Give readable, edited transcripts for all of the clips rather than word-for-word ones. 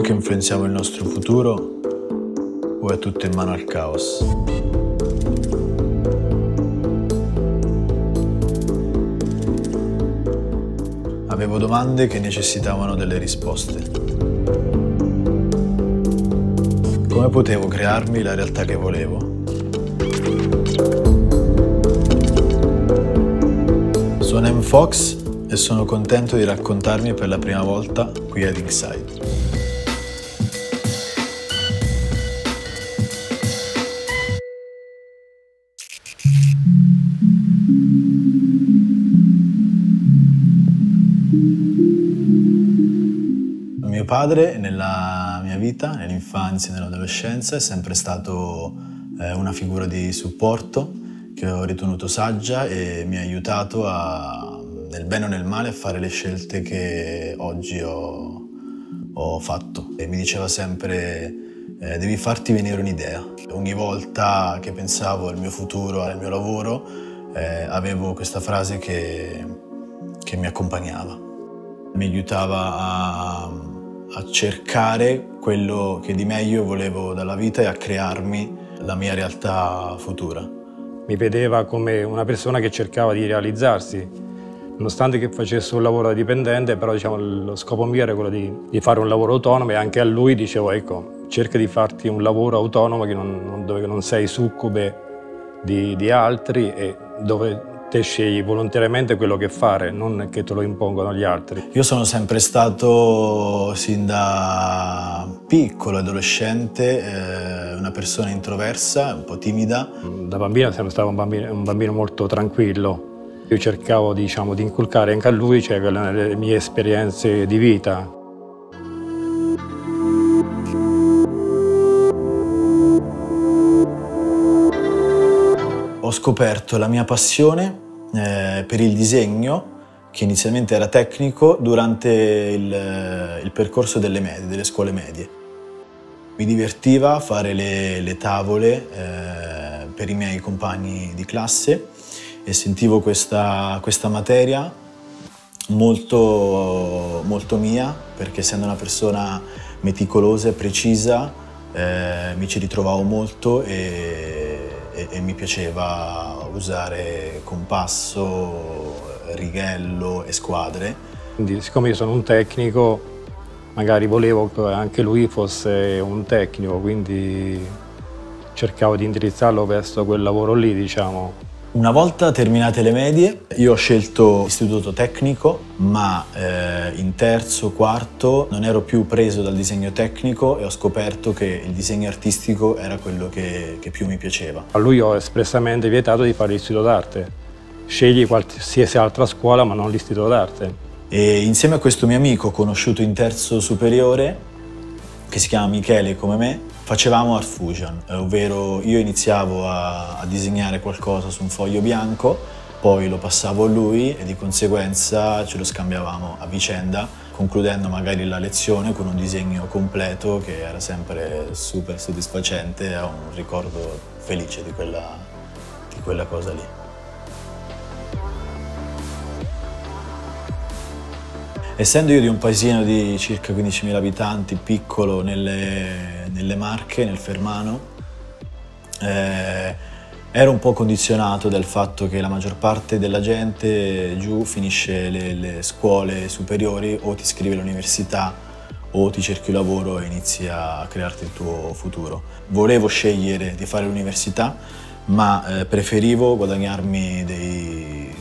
che influenziamo il nostro futuro o è tutto in mano al caos? Avevo domande che necessitavano delle risposte. Come potevo crearmi la realtà che volevo? Sono M. Fox e sono contento di raccontarmi per la prima volta qui ad Inside. Mio padre nella mia vita, nell'infanzia e nell'adolescenza, è sempre stato una figura di supporto che ho ritenuto saggia e mi ha aiutato nel bene o nel male a fare le scelte che oggi ho fatto. E mi diceva sempre devi farti venire un'idea. Ogni volta che pensavo al mio futuro, al mio lavoro, avevo questa frase che mi accompagnava. Mi aiutava a cercare quello che di meglio volevo dalla vita e a crearmi la mia realtà futura. Mi vedeva come una persona che cercava di realizzarsi, nonostante che facesse un lavoro da dipendente, però diciamo, lo scopo mio era quello di fare un lavoro autonomo, e anche a lui dicevo, ecco, cerca di farti un lavoro autonomo dove non sei succube di altri e dove te scegli volontariamente quello che fare, non che te lo impongono gli altri. Io sono sempre stato, sin da piccolo, adolescente, una persona introversa, un po' timida. Da bambino sono stato un bambino molto tranquillo. Io cercavo, diciamo, di inculcare anche a lui, cioè, le mie esperienze di vita. Ho scoperto la mia passione per il disegno, che inizialmente era tecnico, durante il percorso delle scuole medie. Mi divertiva fare le tavole per i miei compagni di classe e sentivo questa materia molto, molto mia, perché essendo una persona meticolosa e precisa mi ci ritrovavo molto e mi piaceva usare compasso, righello e squadre. Quindi, siccome io sono un tecnico, magari volevo che anche lui fosse un tecnico, quindi cercavo di indirizzarlo verso quel lavoro lì, diciamo. Una volta terminate le medie, io ho scelto l'istituto tecnico, ma in terzo, quarto non ero più preso dal disegno tecnico e ho scoperto che il disegno artistico era quello che più mi piaceva. A lui ho espressamente vietato di fare l'istituto d'arte. Scegli qualsiasi altra scuola, ma non l'istituto d'arte. E insieme a questo mio amico conosciuto in terzo superiore, che si chiama Michele come me, facevamo Art Fusion, ovvero io iniziavo a disegnare qualcosa su un foglio bianco, poi lo passavo a lui e di conseguenza ce lo scambiavamo a vicenda, concludendo magari la lezione con un disegno completo che era sempre super soddisfacente e ho un ricordo felice di quella cosa lì. Essendo io di un paesino di circa 15.000 abitanti, piccolo nelle Marche, nel Fermano, ero un po' condizionato dal fatto che la maggior parte della gente giù finisce le scuole superiori, o ti iscrivi all'università o ti cerchi un lavoro e inizi a crearti il tuo futuro. Volevo scegliere di fare l'università, ma preferivo guadagnarmi dei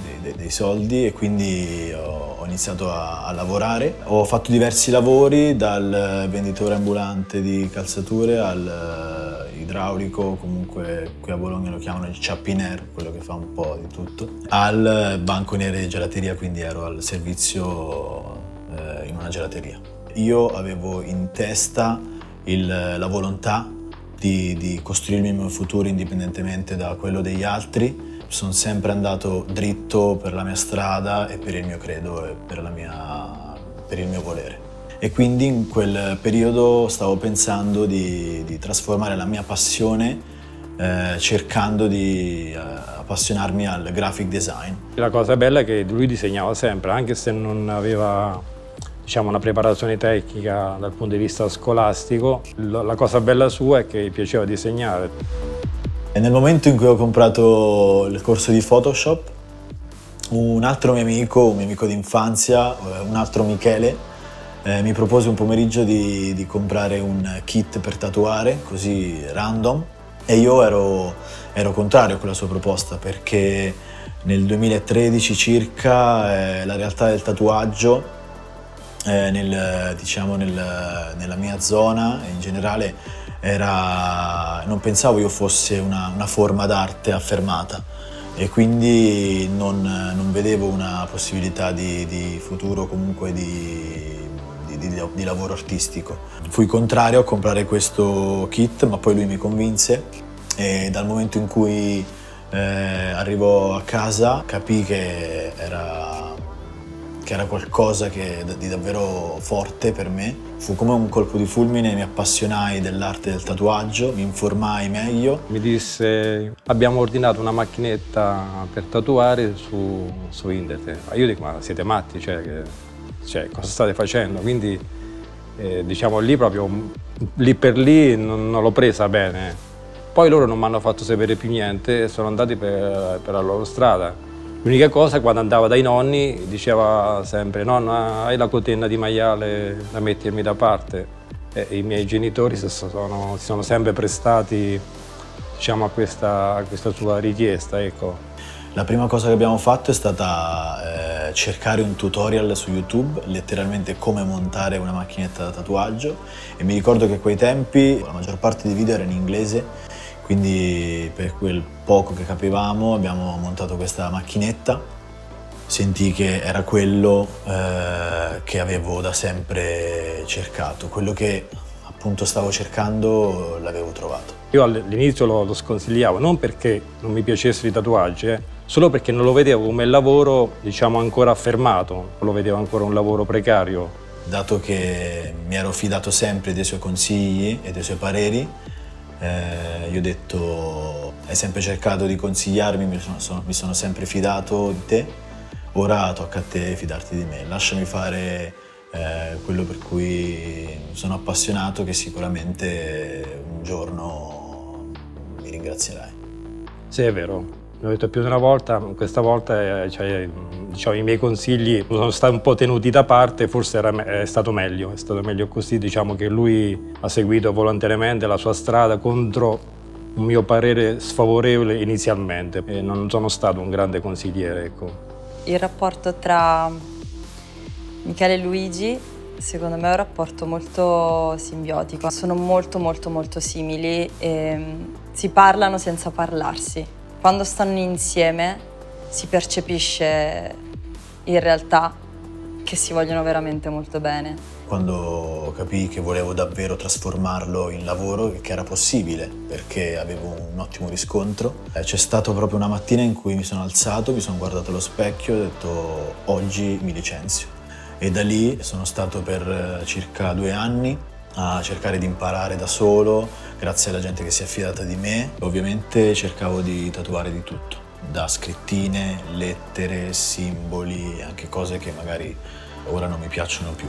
soldi e quindi ho iniziato a lavorare. Ho fatto diversi lavori, dal venditore ambulante di calzature al idraulico, comunque qui a Bologna lo chiamano il ciappiner, quello che fa un po' di tutto, al banco nere di gelateria, quindi ero al servizio in una gelateria. Io avevo in testa la volontà di costruirmi il mio futuro indipendentemente da quello degli altri. Sono sempre andato dritto per la mia strada e per il mio credo e per il mio volere. E quindi in quel periodo stavo pensando di trasformare la mia passione cercando di appassionarmi al graphic design. La cosa bella è che lui disegnava sempre, anche se non aveva diciamo, una preparazione tecnica dal punto di vista scolastico. La cosa bella sua è che gli piaceva disegnare. E nel momento in cui ho comprato il corso di Photoshop, un altro mio amico d'infanzia, un altro Michele, mi propose un pomeriggio di comprare un kit per tatuare, così random, e io ero contrario a quella sua proposta perché nel 2013 circa la realtà del tatuaggio nella mia zona e in generale non pensavo io fosse una forma d'arte affermata e quindi non vedevo una possibilità di futuro, comunque di lavoro artistico. Fui contrario a comprare questo kit, ma poi lui mi convinse e dal momento in cui arrivò a casa capii che era qualcosa di davvero forte per me. Fu come un colpo di fulmine, mi appassionai dell'arte del tatuaggio, mi informai meglio. Mi disse: abbiamo ordinato una macchinetta per tatuare su internet. Io dico: ma siete matti? Cioè, cosa state facendo? Quindi diciamo lì proprio, lì per lì non l'ho presa bene. Poi loro non mi hanno fatto sapere più niente e sono andati per la loro strada. L'unica cosa, quando andava dai nonni, diceva sempre: nonna, hai la cotenna di maiale da mettermi da parte? E i miei genitori si sono sempre prestati, diciamo, a questa sua richiesta, ecco. La prima cosa che abbiamo fatto è stata cercare un tutorial su YouTube, letteralmente come montare una macchinetta da tatuaggio, e mi ricordo che a quei tempi la maggior parte dei video era in inglese, quindi per quel poco che capivamo abbiamo montato questa macchinetta. Sentii che era quello che avevo da sempre cercato, quello che appunto stavo cercando l'avevo trovato. Io all'inizio lo sconsigliavo, non perché non mi piacessero i tatuaggi, solo perché non lo vedevo come lavoro, diciamo, ancora affermato, lo vedevo ancora un lavoro precario. Dato che mi ero fidato sempre dei suoi consigli e dei suoi pareri, gli ho detto: hai sempre cercato di consigliarmi, mi sono sempre fidato di te, ora tocca a te fidarti di me, lasciami fare quello per cui sono appassionato, che sicuramente un giorno mi ringrazierai. Sì, è vero. L'ho detto più di una volta, questa volta diciamo, i miei consigli sono stati un po' tenuti da parte, forse è stato meglio così, diciamo che lui ha seguito volontariamente la sua strada contro un mio parere sfavorevole inizialmente e non sono stato un grande consigliere, ecco. Il rapporto tra Michele e Luigi secondo me è un rapporto molto simbiotico, sono molto simili e si parlano senza parlarsi. Quando stanno insieme si percepisce in realtà che si vogliono veramente molto bene. Quando capii che volevo davvero trasformarlo in lavoro, che era possibile perché avevo un ottimo riscontro, c'è stata proprio una mattina in cui mi sono alzato, mi sono guardato allo specchio e ho detto: oggi mi licenzio. E da lì sono stato per circa 2 anni a cercare di imparare da solo, grazie alla gente che si è affidata di me. Ovviamente cercavo di tatuare di tutto, da scrittine, lettere, simboli, anche cose che magari ora non mi piacciono più.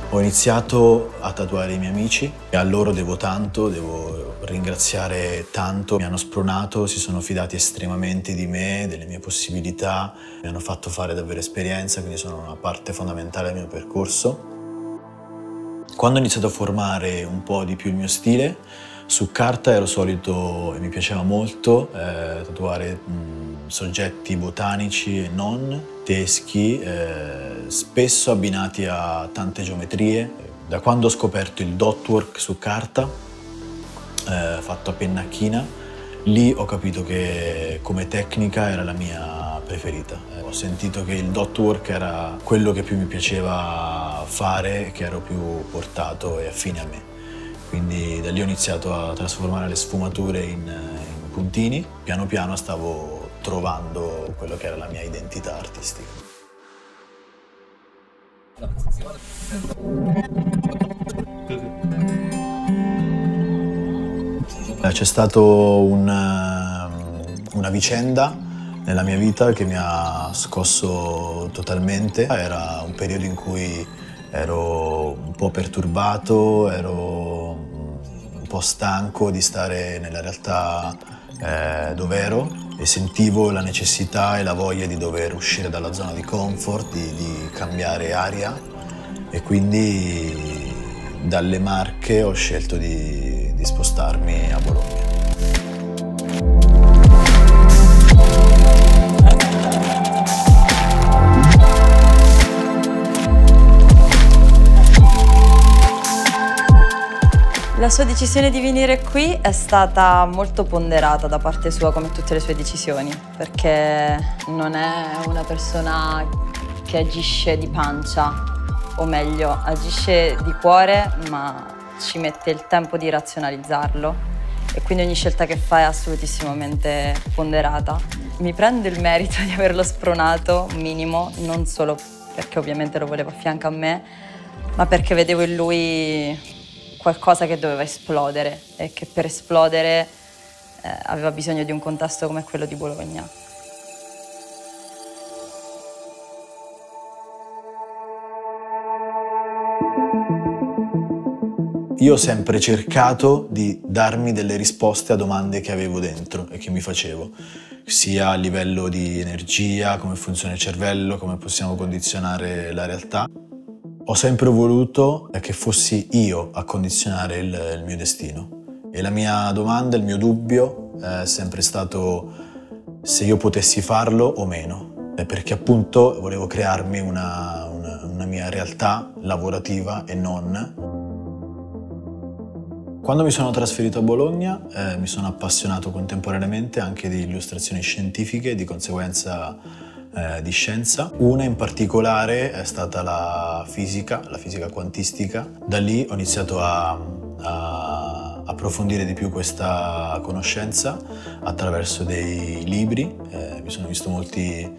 Ho iniziato a tatuare i miei amici e a loro devo tanto, devo ringraziare tanto. Mi hanno spronato, si sono fidati estremamente di me, delle mie possibilità, mi hanno fatto fare davvero esperienza, quindi sono una parte fondamentale del mio percorso. Quando ho iniziato a formare un po' di più il mio stile, su carta ero solito, e mi piaceva molto, tatuare soggetti botanici e non, teschi, spesso abbinati a tante geometrie. Da quando ho scoperto il dot work su carta, fatto a penna china, lì ho capito che come tecnica era la mia preferita. Ho sentito che il dot work era quello che più mi piaceva fare, che ero più portato e affine a me. Quindi da lì ho iniziato a trasformare le sfumature in puntini. Piano piano stavo trovando quello che era la mia identità artistica. C'è stata una vicenda nella mia vita che mi ha scosso totalmente. Era un periodo in cui ero un po' perturbato, ero un po' stanco di stare nella realtà dove ero e sentivo la necessità e la voglia di dover uscire dalla zona di comfort, di cambiare aria, e quindi dalle Marche ho scelto di spostarmi a Bologna. La sua decisione di venire qui è stata molto ponderata da parte sua, come tutte le sue decisioni, perché non è una persona che agisce di pancia, o meglio, agisce di cuore, ma ci mette il tempo di razionalizzarlo, e quindi ogni scelta che fa è assolutissimamente ponderata. Mi prendo il merito di averlo spronato, minimo, non solo perché ovviamente lo volevo a fianco a me, ma perché vedevo in lui qualcosa che doveva esplodere e che per esplodere aveva bisogno di un contesto come quello di Bologna. Io ho sempre cercato di darmi delle risposte a domande che avevo dentro e che mi facevo, sia a livello di energia, come funziona il cervello, come possiamo condizionare la realtà. Ho sempre voluto che fossi io a condizionare il mio destino, e la mia domanda, il mio dubbio è sempre stato se io potessi farlo o meno, perché appunto volevo crearmi una mia realtà lavorativa e non. Quando mi sono trasferito a Bologna mi sono appassionato contemporaneamente anche di illustrazioni scientifiche e di conseguenza di scienza. Una in particolare è stata la fisica quantistica. Da lì ho iniziato a approfondire di più questa conoscenza attraverso dei libri. Mi sono visto molti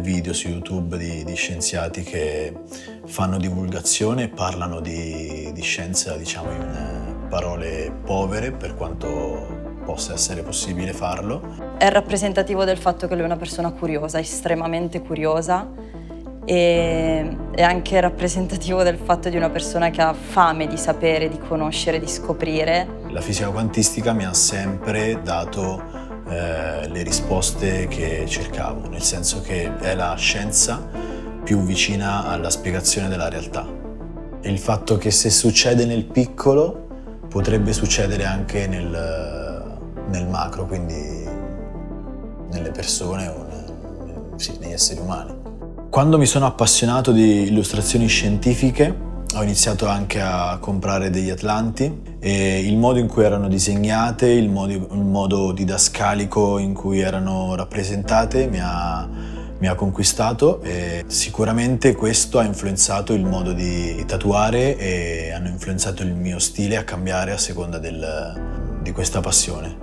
video su YouTube di scienziati che fanno divulgazione e parlano di scienza, diciamo, in parole povere, per quanto possa essere possibile farlo. È rappresentativo del fatto che lui è una persona curiosa, estremamente curiosa, e è anche rappresentativo del fatto di una persona che ha fame di sapere, di conoscere, di scoprire. La fisica quantistica mi ha sempre dato le risposte che cercavo, nel senso che è la scienza più vicina alla spiegazione della realtà. E il fatto che se succede nel piccolo potrebbe succedere anche nel macro, quindi nelle persone o negli esseri umani. Quando mi sono appassionato di illustrazioni scientifiche ho iniziato anche a comprare degli atlanti, e il modo in cui erano disegnate, il modo didascalico in cui erano rappresentate mi ha conquistato, e sicuramente questo ha influenzato il modo di tatuare e hanno influenzato il mio stile a cambiare a seconda di questa passione.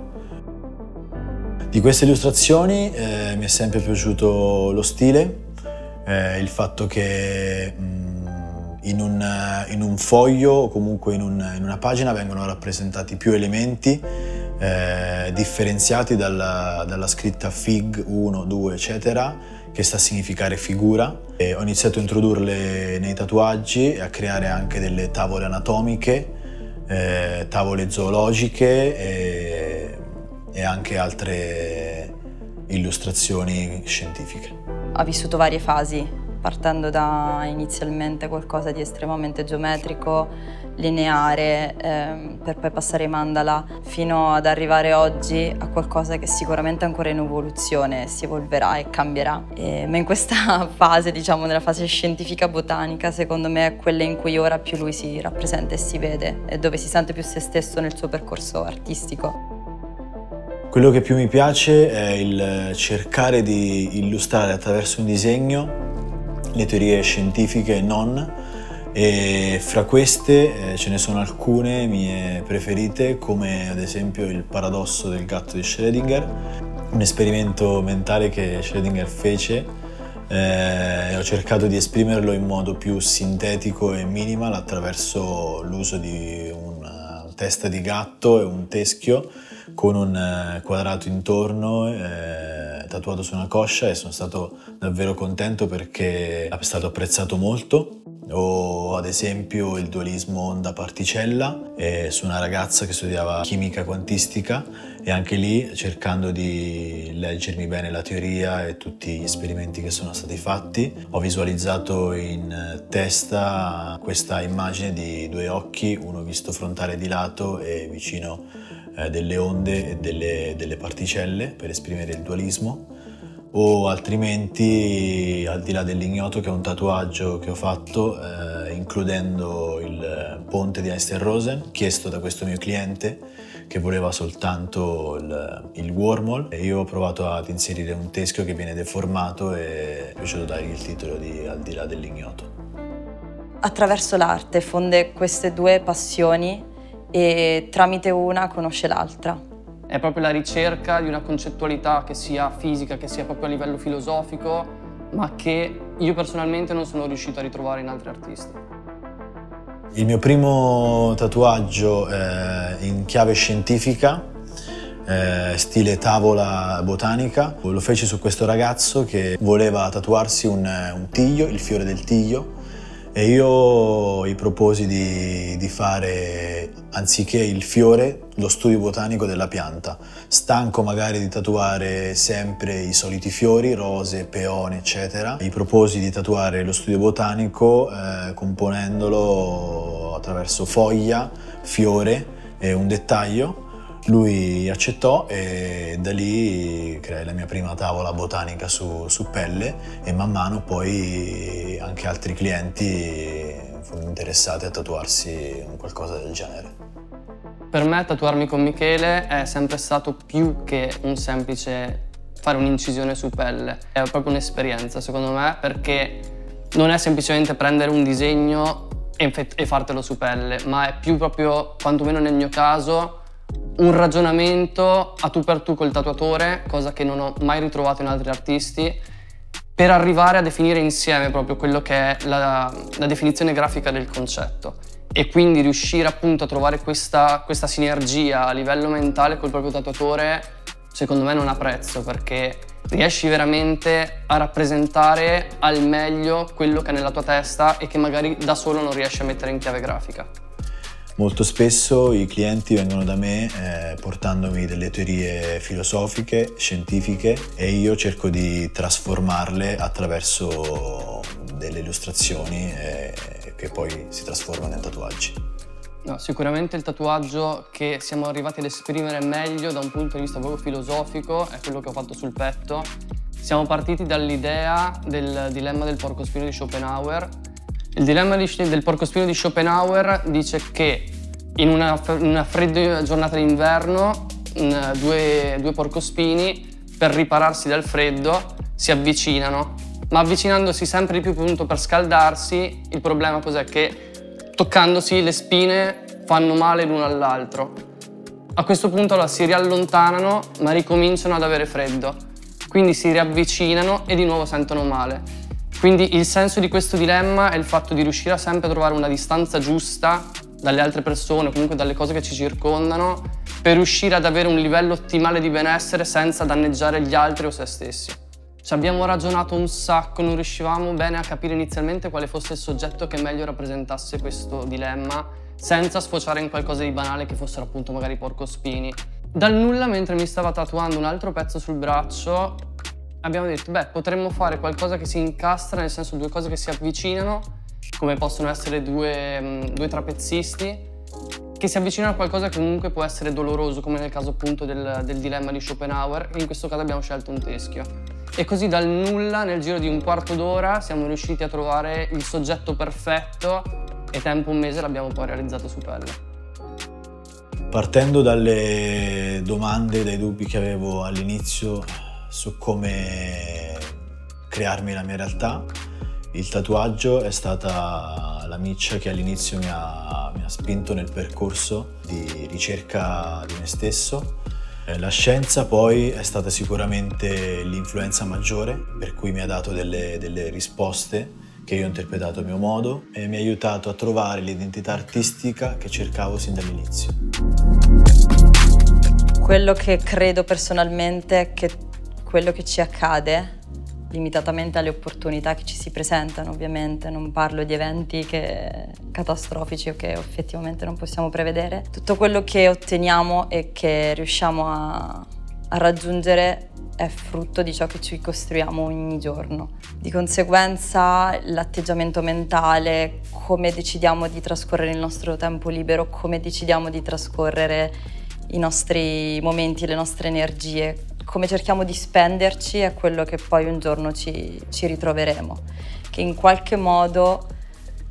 Di queste illustrazioni mi è sempre piaciuto lo stile, il fatto che in un foglio o comunque in una pagina vengono rappresentati più elementi differenziati dalla scritta fig 1, 2, eccetera, che sta a significare figura. E ho iniziato a introdurle nei tatuaggi e a creare anche delle tavole anatomiche, tavole zoologiche e anche altre illustrazioni scientifiche. Ha vissuto varie fasi, partendo da inizialmente qualcosa di estremamente geometrico, lineare, per poi passare ai mandala, fino ad arrivare oggi a qualcosa che sicuramente è ancora in evoluzione, si evolverà e cambierà. Ma in questa fase, diciamo nella fase scientifica botanica, secondo me è quella in cui ora più lui si rappresenta e si vede, e dove si sente più se stesso nel suo percorso artistico. Quello che più mi piace è il cercare di illustrare attraverso un disegno le teorie scientifiche e non, e fra queste ce ne sono alcune mie preferite, come ad esempio il paradosso del gatto di Schrödinger, un esperimento mentale che Schrödinger fece, e ho cercato di esprimerlo in modo più sintetico e minimal attraverso l'uso di un testa di gatto e un teschio con un quadrato intorno tatuato su una coscia, e sono stato davvero contento perché è stato apprezzato molto. O ad esempio il dualismo onda-particella su una ragazza che studiava chimica quantistica, e anche lì, cercando di leggermi bene la teoria e tutti gli esperimenti che sono stati fatti, ho visualizzato in testa questa immagine di due occhi, uno visto frontale di lato e vicino delle onde e delle particelle, per esprimere il dualismo. O altrimenti, al di là dell'ignoto, che è un tatuaggio che ho fatto includendo il ponte di Einstein-Rosen, chiesto da questo mio cliente che voleva soltanto il wormhole, e io ho provato ad inserire un teschio che viene deformato e mi è piaciuto dargli il titolo di Al di là dell'ignoto. Attraverso l'arte fonde queste due passioni e tramite una conosce l'altra. È proprio la ricerca di una concettualità che sia fisica, che sia proprio a livello filosofico, ma che io personalmente non sono riuscito a ritrovare in altri artisti. Il mio primo tatuaggio in chiave scientifica, stile tavola botanica, lo feci su questo ragazzo che voleva tatuarsi un tiglio, il fiore del tiglio, e io gli proposi di fare, anziché il fiore, lo studio botanico della pianta. Stanco magari di tatuare sempre i soliti fiori, rose, peone, eccetera, gli proposi di tatuare lo studio botanico componendolo attraverso foglia, fiore e un dettaglio. Lui accettò e da lì creai la mia prima tavola botanica su pelle, e man mano poi anche altri clienti furono interessati a tatuarsi qualcosa del genere. Per me tatuarmi con Michele è sempre stato più che un semplice fare un'incisione su pelle, è proprio un'esperienza secondo me, perché non è semplicemente prendere un disegno e fartelo su pelle, ma è più proprio, quantomeno nel mio caso, un ragionamento a tu per tu col tatuatore, cosa che non ho mai ritrovato in altri artisti, per arrivare a definire insieme proprio quello che è la definizione grafica del concetto, e quindi riuscire appunto a trovare questa sinergia a livello mentale col proprio tatuatore, secondo me non ha prezzo, perché riesci veramente a rappresentare al meglio quello che è nella tua testa e che magari da solo non riesci a mettere in chiave grafica. Molto spesso i clienti vengono da me portandomi delle teorie filosofiche, scientifiche, e io cerco di trasformarle attraverso delle illustrazioni che poi si trasformano in tatuaggi. No, sicuramente il tatuaggio che siamo arrivati ad esprimere meglio da un punto di vista proprio filosofico è quello che ho fatto sul petto. Siamo partiti dall'idea del dilemma del porcospino di Schopenhauer. Il dilemma del porcospino di Schopenhauer dice che in una fredda giornata d'inverno due porcospini, per ripararsi dal freddo, si avvicinano, ma avvicinandosi sempre di più appunto per scaldarsi. Il problema cos'è? Che toccandosi le spine fanno male l'uno all'altro. A questo punto allora si riallontanano, ma ricominciano ad avere freddo, quindi si riavvicinano e di nuovo sentono male. Quindi il senso di questo dilemma è il fatto di riuscire a sempre trovare una distanza giusta dalle altre persone, comunque dalle cose che ci circondano, per riuscire ad avere un livello ottimale di benessere senza danneggiare gli altri o se stessi. Ci abbiamo ragionato un sacco, non riuscivamo bene a capire inizialmente quale fosse il soggetto che meglio rappresentasse questo dilemma, senza sfociare in qualcosa di banale che fossero appunto magari porcospini. Dal nulla, mentre mi stava tatuando un altro pezzo sul braccio, abbiamo detto, beh, potremmo fare qualcosa che si incastra, nel senso due cose che si avvicinano, come possono essere due trapezzisti, che si avvicinano a qualcosa che comunque può essere doloroso, come nel caso appunto del dilemma di Schopenhauer, e in questo caso abbiamo scelto un teschio. E così dal nulla, nel giro di un quarto d'ora, siamo riusciti a trovare il soggetto perfetto, e tempo un mese l'abbiamo poi realizzato su pelle. Partendo dalle domande, dai dubbi che avevo all'inizio su come crearmi la mia realtà, il tatuaggio è stata la miccia che all'inizio mi ha spinto nel percorso di ricerca di me stesso. La scienza poi è stata sicuramente l'influenza maggiore, per cui mi ha dato delle risposte che io ho interpretato a mio modo e mi ha aiutato a trovare l'identità artistica che cercavo sin dall'inizio. Quello che credo personalmente è che quello che ci accade, limitatamente alle opportunità che ci si presentano, ovviamente, non parlo di eventi catastrofici o che effettivamente non possiamo prevedere, tutto quello che otteniamo e che riusciamo a raggiungere è frutto di ciò che ci costruiamo ogni giorno. Di conseguenza l'atteggiamento mentale, come decidiamo di trascorrere il nostro tempo libero, come decidiamo di trascorrere i nostri momenti, le nostre energie, come cerchiamo di spenderci è quello che poi un giorno ci ritroveremo. Che in qualche modo,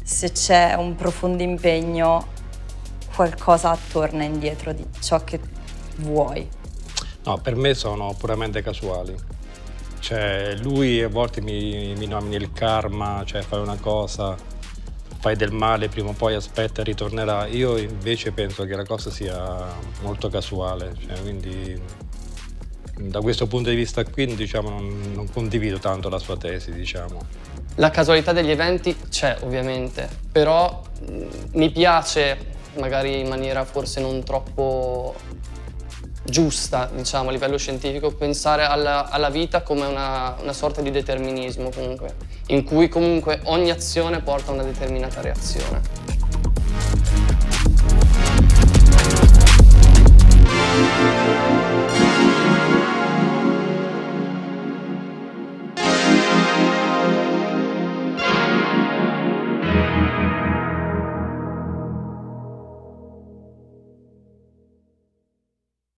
se c'è un profondo impegno, qualcosa torna indietro di ciò che vuoi. No, per me sono puramente casuali. Cioè, lui a volte mi nomina il karma, cioè fai una cosa, fai del male, prima o poi aspetta, ritornerà. Io invece penso che la cosa sia molto casuale, cioè, quindi da questo punto di vista qui, diciamo, non condivido tanto la sua tesi, diciamo. La casualità degli eventi c'è, ovviamente, però mi piace, magari in maniera forse non troppo giusta, diciamo, a livello scientifico, pensare alla vita come una sorta di determinismo, comunque, in cui comunque ogni azione porta a una determinata reazione.